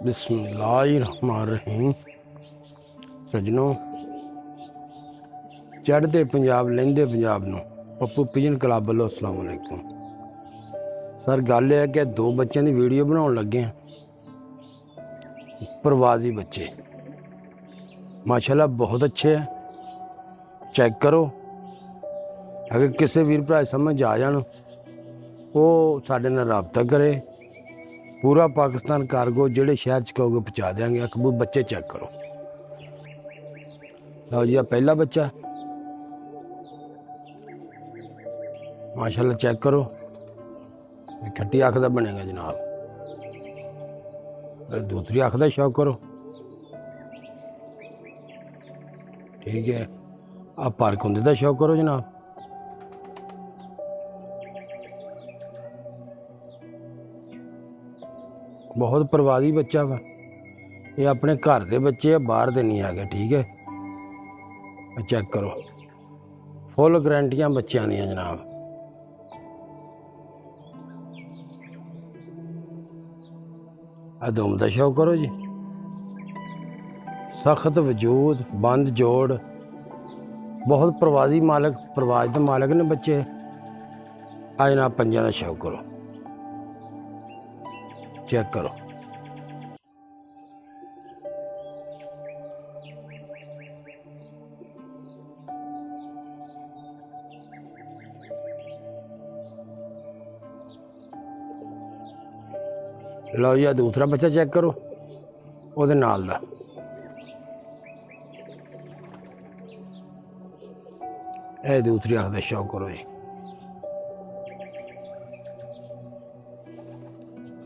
बिस्मिल्लाहिर्रहमानिर्रहीम। सज्जनों, चढ़ते पंजाब लहिंदे पंजाब नूं पप्पू पिजन क्लब वालों अस्सलाम वालेकुम। सर गल है कि दो बच्चों की वीडियो बनाने लगे हैं। प्रवासी बच्चे माशाल्लाह बहुत अच्छे हैं, चेक करो। अगर किसी वीर भरा समझ आ जान वो साडे नाल राबता करे। पूरा पाकिस्तान कार्गो जेड़े शहर च कहोगे पहुँचा देंगे। अकबूर बच्चे चेक करो। लो जी, पहला बच्चा माशाल्लाह चेक करो, खट्टी अख का बनेगा जनाब। दूसरी अख का शौक करो, ठीक है। आप पर कुंदे का शौक करो जनाब। बहुत प्रवासी बच्चा वा, ये अपने घर के बच्चे बाहर दे नहीं है, ठीक है। चेक करो, फुल गारंटियां बच्चों दी जनाब। दुम का शौक करो जी, सख्त वजूद, बंद जोड़, बहुत प्रवासी मालक, प्रवास के मालक ने बच्चे। आज ना पंजा का शौक करो, चेक करो। लो जी, दूसरा बच्चा चेक करो, ਉਹਦੇ ਨਾਲ ਦਾ। ਇਹ दूसरी अख का शौक करो जी।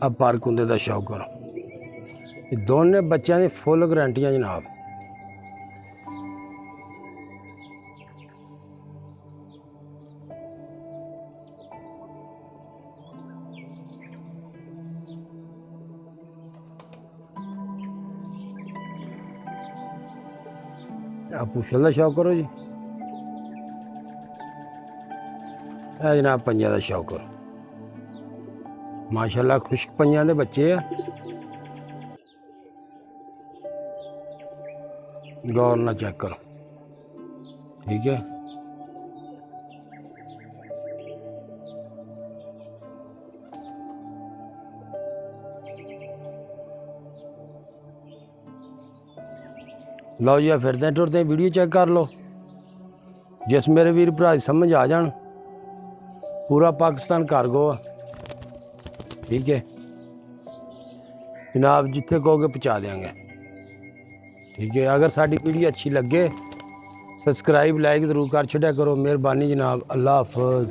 अब पर कुंदे का शौक करो। दोनों बच्चों की फुल गारंटियां जनाब। आप पुछल का शौक करो जी। जनाब पंजा का शौक करो। माशाल्लाह खुश्क पंजा के बच्चे आ। गौर ना चेक करो, ठीक है। लो जी, फिरते टुरते वीडियो चेक कर लो। जिस मेरे वीर भरा समझ आ जान, पूरा पाकिस्तान कार्गो आ, ठीक है जनाब। जिथे कहोगे पहुँचा देंगे, ठीक है। अगर साड़ी वीडियो अच्छी लगे सब्सक्राइब लाइक जरूर कर छड्या करो। मेहरबानी जनाब। अल्लाह हाफिज़।